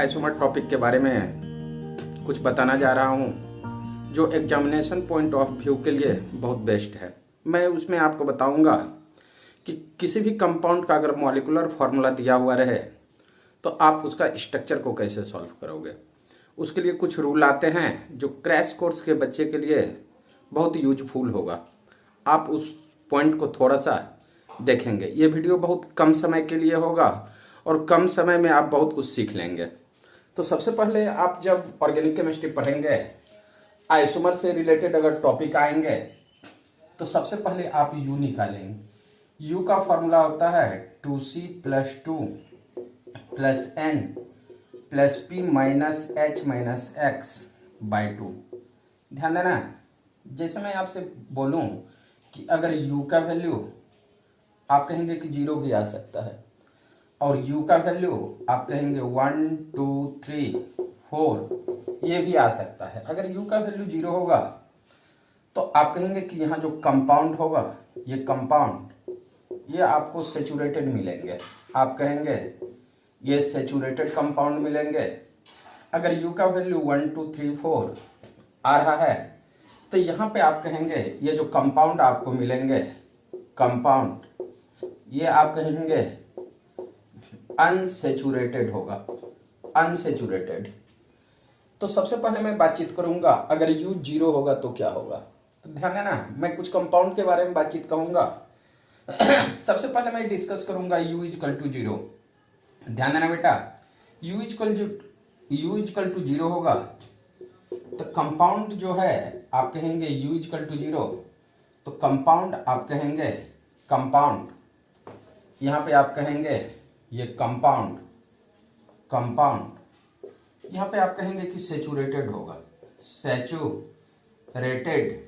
Isomer topic के बारे में कुछ बताना जा रहा हूँ जो एग्जामिनेशन पॉइंट ऑफ व्यू के लिए बहुत बेस्ट है। मैं उसमें आपको बताऊँगा कि किसी भी कंपाउंड का अगर मॉलिक्यूलर फार्मूला दिया हुआ रहे तो आप उसका स्ट्रक्चर को कैसे सॉल्व करोगे। उसके लिए कुछ रूल आते हैं जो क्रैश कोर्स के बच्चे के लिए बहुत यूजफुल होगा। आप उस पॉइंट को थोड़ा सा देखेंगे। ये वीडियो बहुत कम समय के लिए होगा और कम समय में आप बहुत कुछ सीख लेंगे। तो सबसे पहले आप जब ऑर्गेनिक केमिस्ट्री पढ़ेंगे, आइसोमर से रिलेटेड अगर टॉपिक आएंगे तो सबसे पहले आप यू निकालेंगे। यू का फॉर्मूला होता है 2C + 2 + N + P - H - X/2। ध्यान देना, जैसे मैं आपसे बोलूं कि अगर यू का वैल्यू आप कहेंगे कि 0 भी आ सकता है और यू का वैल्यू आप कहेंगे 1 2 3 4 ये भी आ सकता है। अगर यू का वैल्यू 0 होगा तो आप कहेंगे कि यहाँ जो कंपाउंड होगा ये कंपाउंड ये आपको सेचुरेटेड मिलेंगे। आप कहेंगे ये सेचुरेटेड कंपाउंड मिलेंगे। अगर यू का वैल्यू 1 2 3 4 आ रहा है तो यहाँ पे आप कहेंगे ये जो कंपाउंड आपको मिलेंगे कंपाउंड ये आप कहेंगे अनसेचुरेटेड होगा, अनसेचुरेटेड। तो सबसे पहले मैं बातचीत करूंगा अगर यू 0 होगा तो क्या होगा। तो ध्यान देना, मैं कुछ कंपाउंड के बारे में बातचीत करूंगा। सबसे पहले मैं डिस्कस करूंगा U = 0। ध्यान देना बेटा, U = 0 होगा तो कंपाउंड जो है आप कहेंगे U = 0 तो कंपाउंड आप कहेंगे कंपाउंड, यहाँ पे आप कहेंगे ये कंपाउंड यहाँ पे आप कहेंगे कि सेचुरेटेड होगा, सेचुरेटेड।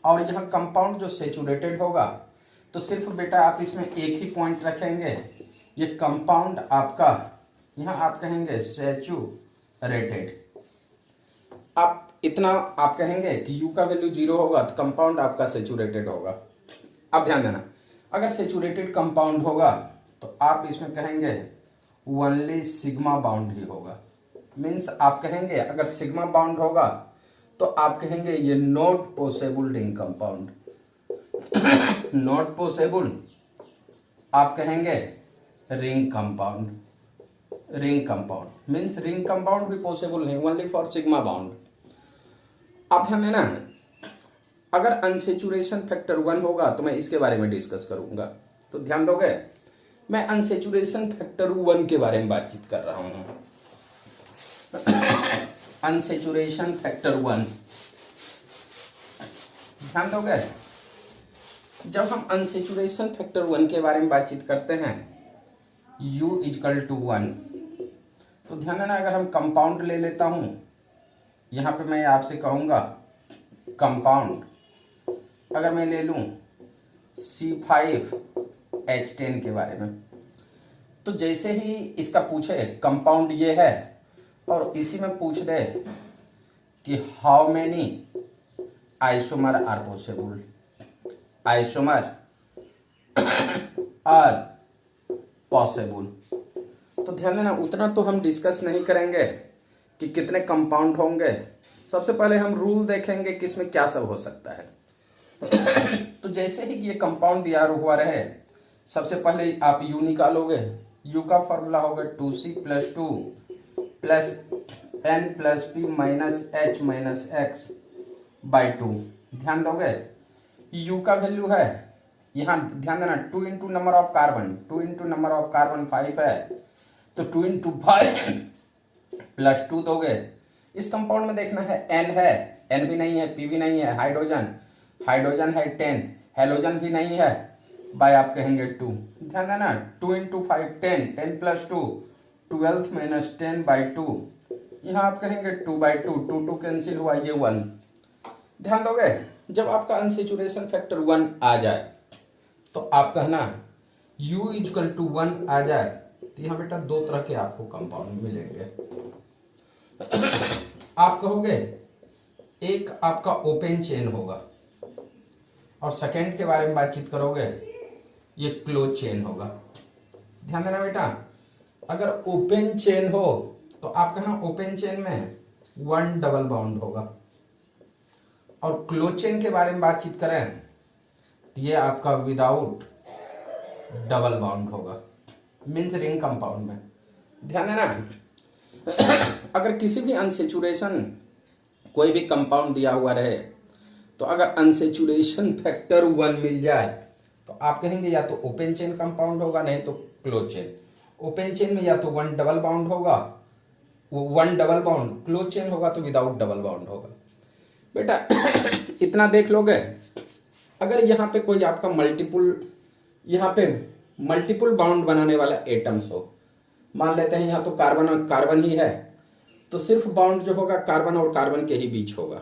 और यहाँ कंपाउंड जो सेचुरेटेड होगा तो सिर्फ बेटा आप इसमें एक ही पॉइंट रखेंगे, ये कंपाउंड आपका यहाँ आप कहेंगे सेचुरेटेड। आप इतना आप कहेंगे कि यू का वैल्यू 0 होगा तो कंपाउंड आपका सेचुरेटेड होगा। अब ध्यान देना, अगर सेचुरेटेड कंपाउंड होगा तो आप इसमें कहेंगे ओनली सिग्मा बाउंड ही होगा। मीन्स आप कहेंगे अगर सिग्मा बाउंड होगा तो आप कहेंगे ये not possible ring compound. Not possible आप कहेंगे ring compound, ring compound means ring compound भी पॉसिबल है ओनली फॉर सिग्मा बाउंड। आप ध्यान देना, अगर अनसेचुरेशन फैक्टर 1 होगा तो मैं इसके बारे में डिस्कस करूंगा। तो ध्यान दोगे, मैं अनसेचुरेशन फैक्टर 1 के बारे में बातचीत कर रहा हूं। अनसेचुरेशन फैक्टर 1 ध्यान दोगे, जब हम अनसेचुरेशन फैक्टर 1 के बारे में बातचीत करते हैं U = 1 तो ध्यान देना, अगर हम कंपाउंड ले लेता हूं, यहां पे मैं आपसे कहूंगा कंपाउंड अगर मैं ले लूं C5H10 के बारे में, तो जैसे ही इसका पूछे कंपाउंड ये है और इसी में पूछ दे कि how many isomer are possible, isomer are possible, तो ध्यान देना उतना तो हम डिस्कस नहीं करेंगे कि कितने कंपाउंड होंगे। सबसे पहले हम रूल देखेंगे कि इसमें क्या सब हो सकता है। तो जैसे ही ये कंपाउंड दिया हुआ रहे, सबसे पहले आप U निकालोगे। U का फॉर्मूला होगा 2C + 2 + N + P - H - X/2। ध्यान दोगे, U का वैल्यू है यहाँ ध्यान देना 2 × number of carbon, 2 × number of carbon 5 है तो 2 × 5 + 2 दोगे। इस कंपाउंड में देखना है N है, N भी नहीं है, P भी नहीं है, हाइड्रोजन है 10, हेलोजन भी नहीं है, बाय आप कहेंगे 2। ध्यान देना 2 × 5 10, 10 + 2 12 - 10/2, यहाँ आप कहेंगे 2/2, 2 2 कैंसिल हुआ ये 1। ध्यान दोगे, जब आपका अनसेचुरेशन फैक्टर 1 आ जाए तो आप कहना U = 1 आ जाए तो यहाँ बेटा दो तरह के आपको कंपाउंड मिलेंगे। आप कहोगे एक आपका ओपन चेन होगा और सेकेंड के बारे में बातचीत करोगे ये क्लोज चेन होगा। ध्यान देना बेटा, अगर ओपन चेन हो तो आप कहना ओपन चेन में 1 डबल बॉन्ड होगा, और क्लोज चेन के बारे में बातचीत करें तो ये आपका विदाउट डबल बॉन्ड होगा, मीन्स रिंग कंपाउंड में। ध्यान देना, अगर किसी भी अनसेचुरेशन कोई भी कंपाउंड दिया हुआ रहे, तो अगर अनसेचुरेशन फैक्टर 1 मिल जाए तो आप कहेंगे या तो ओपन चेन कंपाउंड होगा, नहीं तो क्लोज चेन। ओपन चेन में या तो 1 डबल बॉन्ड होगा, 1 डबल बॉन्ड, क्लोज चेन होगा तो विदाउट डबल बॉन्ड होगा। बेटा इतना देख लोगे। अगर यहाँ पे कोई आपका मल्टीपल बाउंड बनाने वाला एटम्स हो, मान लेते हैं यहाँ तो कार्बन और कार्बन ही है, तो सिर्फ बाउंड जो होगा कार्बन और कार्बन के ही बीच होगा।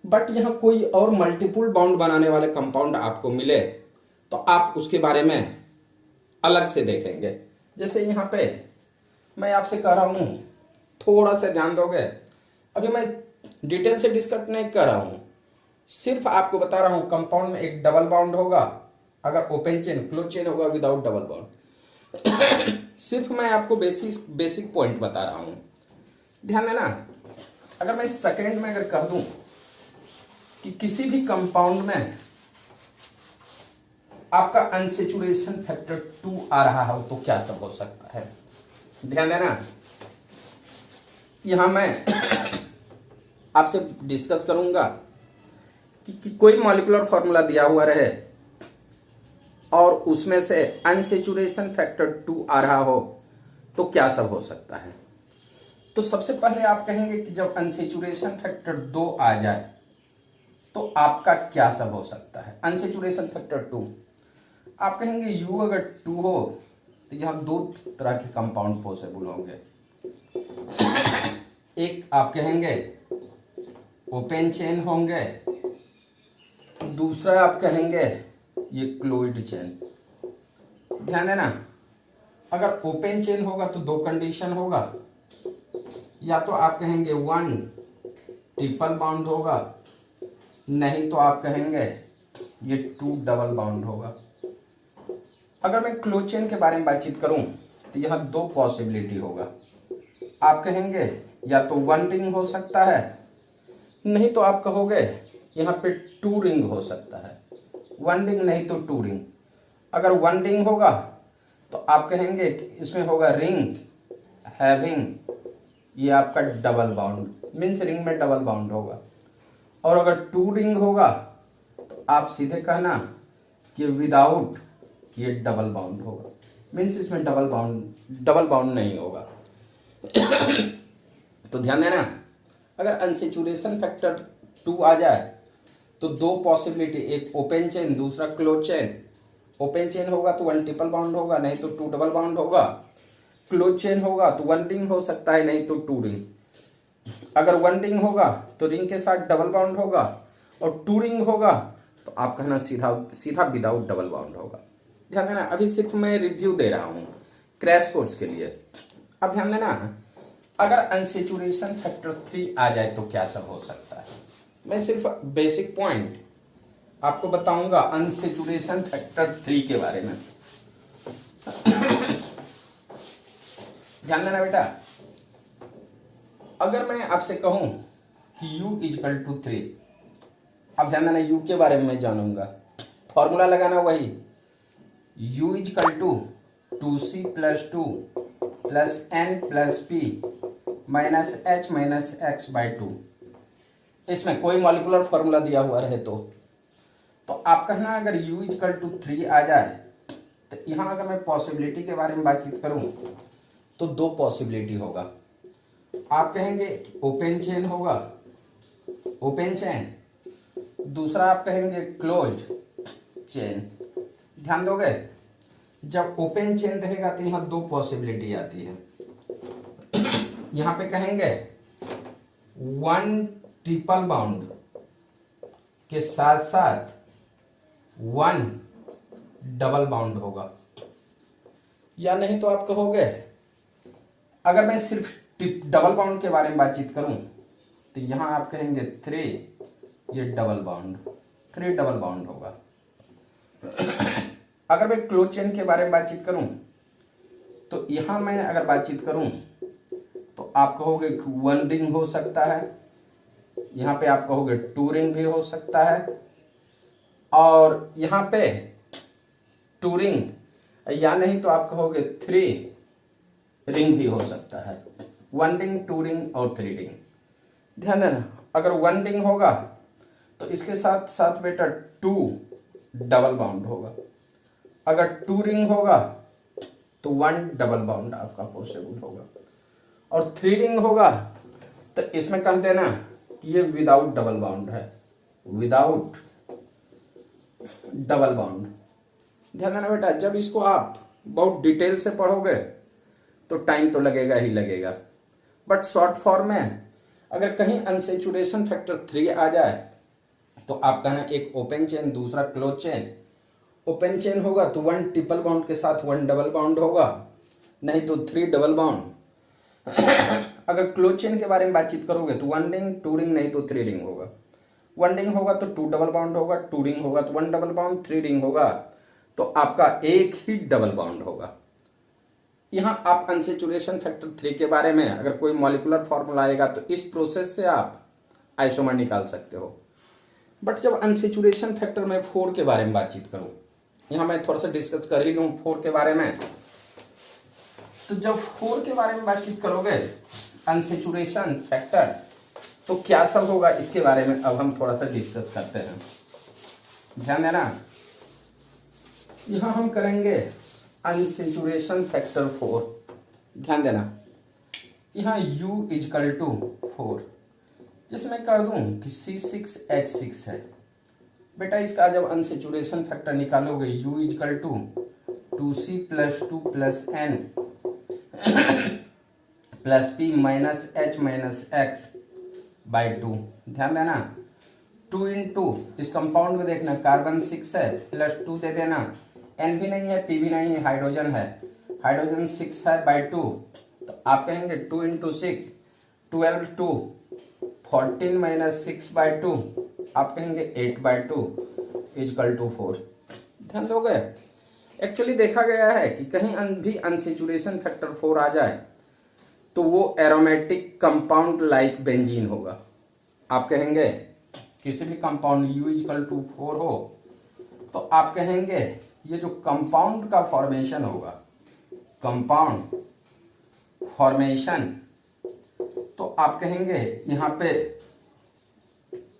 बट यहाँ कोई और मल्टीपल बाउंड बनाने वाले कंपाउंड आपको मिले तो आप उसके बारे में अलग से देखेंगे। जैसे यहाँ पे मैं आपसे कह रहा हूं, थोड़ा सा ध्यान दोगे। अभी मैं डिटेल से डिस्कस नहीं कर रहा हूं, सिर्फ आपको बता रहा हूं कंपाउंड में एक डबल बाउंड होगा अगर ओपन चेन, क्लोज चेन होगा विदाउट डबल बाउंड। सिर्फ मैं आपको बेसिक पॉइंट बता रहा हूं, ध्यान देना। अगर मैं सेकेंड में अगर कह दूं कि किसी भी कंपाउंड में आपका अनसेचुरेशन फैक्टर 2 आ रहा हो तो क्या सब हो सकता है। ध्यान देना, यहां मैं आपसे डिस्कस करूंगा कि कोई मॉलिक्यूलर फॉर्मूला दिया हुआ रहे और उसमें से अनसेचुरेशन फैक्टर 2 आ रहा हो तो क्या सब हो सकता है। तो सबसे पहले आप कहेंगे कि जब अनसेचुरेशन फैक्टर 2 आ जाए तो आपका क्या सब हो सकता है। अनसेचुरेशन फैक्टर 2 आप कहेंगे U अगर 2 हो तो यहां 2 तरह के कंपाउंड पॉसिबल होंगे। एक आप कहेंगे ओपन चेन होंगे, दूसरा आप कहेंगे ये क्लोज्ड चेन। ध्यान देना, अगर ओपन चेन होगा तो 2 कंडीशन होगा, या तो आप कहेंगे 1 ट्रिपल बाउंड होगा, नहीं तो आप कहेंगे ये 2 डबल बाउंड होगा। अगर मैं क्लोज चेन के बारे में बातचीत करूं तो यहां 2 पॉसिबिलिटी होगा। आप कहेंगे या तो 1 रिंग हो सकता है, नहीं तो आप कहोगे यहाँ पे 2 रिंग हो सकता है। 1 रिंग नहीं तो 2 रिंग। अगर 1 रिंग होगा तो आप कहेंगे कि इसमें होगा रिंग हैविंग ये आपका डबल बाउंड, मीन्स रिंग में डबल बाउंड होगा। और अगर 2 रिंग होगा तो आप सीधे कहना कि विदाउट ये डबल बाउंड होगा, मीन्स इसमें डबल बाउंड नहीं होगा। तो ध्यान देना, अगर अनसेचुरेशन फैक्टर 2 आ जाए तो 2 पॉसिबिलिटी, एक ओपन चेन दूसरा क्लोज चेन। ओपन चेन होगा तो 1 ट्रिपल बाउंड होगा, नहीं तो 2 डबल बाउंड होगा। क्लोज चेन होगा तो 1 रिंग हो सकता है, नहीं तो 2 रिंग। अगर 1 रिंग होगा तो रिंग के साथ डबल बाउंड होगा, और 2 रिंग होगा तो आप कहना सीधा विदाउट डबल बाउंड होगा। ध्यान देना, अभी सिर्फ मैं रिव्यू दे रहा हूं क्रैश कोर्स के लिए। अब ध्यान देना, अगर अनसेचुरेशन फैक्टर 3 आ जाए तो क्या सब हो सकता है। मैं सिर्फ बेसिक पॉइंट आपको बताऊंगा अनसेचुरेशन फैक्टर 3 के बारे में। ध्यान देना बेटा, अगर मैं आपसे कहूं कि U इजकल टू 3, अब ध्यान देना U के बारे में मैं जानूंगा, फॉर्मूला लगाना वही U is equal to 2C plus 2 plus N plus P minus H minus X by 2। इसमें कोई मॉलिक्यूलर फॉर्मूला दिया हुआ रहे तो आप कहना अगर U इजकल टू 3 आ जाए तो यहां अगर मैं पॉसिबिलिटी के बारे में बातचीत करूं तो 2 पॉसिबिलिटी होगा। आप कहेंगे ओपन चेन होगा, ओपन चेन, दूसरा आप कहेंगे क्लोज्ड चेन। ध्यान दोगे, जब ओपन चेन रहेगा तो यहां 2 पॉसिबिलिटी आती है। यहां पे कहेंगे 1 ट्रिपल बाउंड के साथ साथ 1 डबल बाउंड होगा, या नहीं तो आप कहोगे अगर मैं सिर्फ डबल बाउंड के बारे में बातचीत करूं तो यहां आप कहेंगे 3 ये डबल बाउंड, 3 डबल बाउंड होगा। अगर मैं क्लोज चेन के बारे में बातचीत करूं तो यहां मैं अगर बातचीत करूं तो आप कहोगे 1 रिंग हो सकता है, यहाँ पे आप कहोगे 2 रिंग भी हो सकता है, और यहाँ पे 2 रिंग, या नहीं तो आप कहोगे 3 रिंग भी हो सकता है। 1 रिंग, 2 रिंग और 3 रिंग। ध्यान देना, अगर 1 रिंग होगा तो इसके साथ साथ बेटा 2 डबल बाउंड होगा। अगर 2 रिंग होगा तो 1 डबल बाउंड आपका पॉसिबल होगा, और 3 रिंग होगा तो इसमें कह देना कि ये विदाउट डबल बाउंड है, विदाउट डबल बाउंड। ध्यान देना बेटा, जब इसको आप बहुत डिटेल से पढ़ोगे तो टाइम तो लगेगा ही लगेगा, बट शॉर्ट फॉर्म में अगर कहीं अनसेचुरेशन फैक्टर 3 आ जाए तो आप कहना एक ओपन चेन, दूसरा क्लोज चेन। ओपन चेन होगा तो 1 ट्रिपल बाउंड के साथ 1 डबल बाउंड होगा, नहीं तो 3 डबल बाउंड। अगर क्लोज चेन के बारे में बातचीत करोगे तो 1 रिंग, 2 रिंग नहीं तो 3 रिंग होगा। 1 रिंग होगा तो 2 डबल बाउंड होगा, 2 रिंग होगा तो 1 डबल बाउंड, 3 रिंग होगा तो आपका एक ही डबल बाउंड होगा। यहां आप अनसेचुरेशन फैक्टर 3 के बारे में अगर कोई मॉलिक्यूलर फॉर्मूला आएगा तो इस प्रोसेस से आप आइसोमर निकाल सकते हो। बट जब अनसेचुरेशन फैक्टर में 4 के बारे में बातचीत करूं, यहां मैं थोड़ा सा डिस्कस कर ही लूं 4 के बारे में, तो जब 4 के बारे में बातचीत करोगे अनसेचुरेशन फैक्टर, तो क्या सब होगा इसके बारे में अब हम थोड़ा सा डिस्कस करते हैं। ध्यान देना, यहां हम करेंगे अनसेचुरेशन फैक्टर 4। ध्यान देना, यहां U इजकल टू 4, जिसमें कर दूं कि C6H6 है। बेटा इसका जब अनसेचुरेशन फैक्टर निकालोगे U is equal to 2C plus 2 plus N plus P minus H minus X by 2। ध्यान देना, 2 इंटू इस कंपाउंड में देखना कार्बन 6 है, प्लस 2 दे देना, N भी नहीं है, P भी नहीं है, हाइड्रोजन है, हाइड्रोजन 6 है बाई 2, तो आप कहेंगे 2 इंटू 6 12, 2 14 माइनस 6 बाई 2, आप कहेंगे 8 बाई 2 इजकल टू 4। ध्यान दोगे, एक्चुअली देखा गया है कि कहीं भी अनसेचुरेशन फैक्टर 4 आ जाए तो वो एरोमेटिक कंपाउंड लाइक बेंजीन होगा। आप कहेंगे किसी भी कंपाउंड U इजकल टू 4 हो तो आप कहेंगे ये जो कंपाउंड का फॉर्मेशन होगा, कंपाउंड फॉर्मेशन, तो आप कहेंगे यहां पे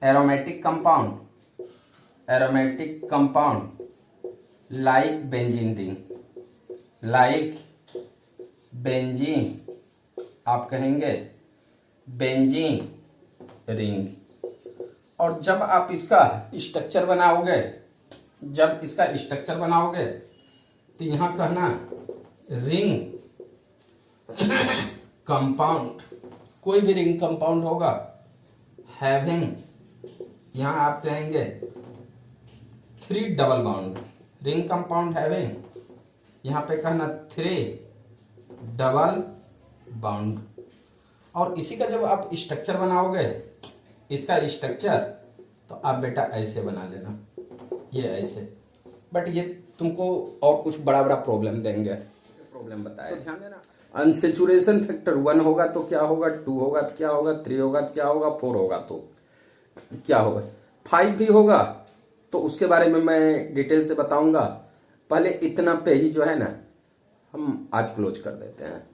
aromatic compound like benzene ring, like benzene, आप कहेंगे बेंजीन रिंग। और जब आप इसका स्ट्रक्चर बनाओगे, तो यहां कहना रिंग कंपाउंड, कोई भी रिंग कंपाउंड होगा हैविंग, यहां आप कहेंगे 3 double bond, ring compound having, यहां पे कहना 3 डबल बाउंड। और इसी का जब आप स्ट्रक्चर बनाओगे, इसका स्ट्रक्चर, तो आप बेटा ऐसे बना लेना, ये ऐसे, बट ये तुमको और कुछ बड़ा बड़ा प्रॉब्लम देंगे, प्रॉब्लम बताया तो ध्यान देना। अनसेचुरेशन फैक्टर 1 होगा तो क्या होगा, 2 होगा तो क्या होगा, 3 होगा तो क्या होगा, 4 होगा तो क्या होगा, 5 भी होगा तो उसके बारे में मैं डिटेल से बताऊंगा। पहले इतना पे ही जो है ना हम आज क्लोज कर देते हैं।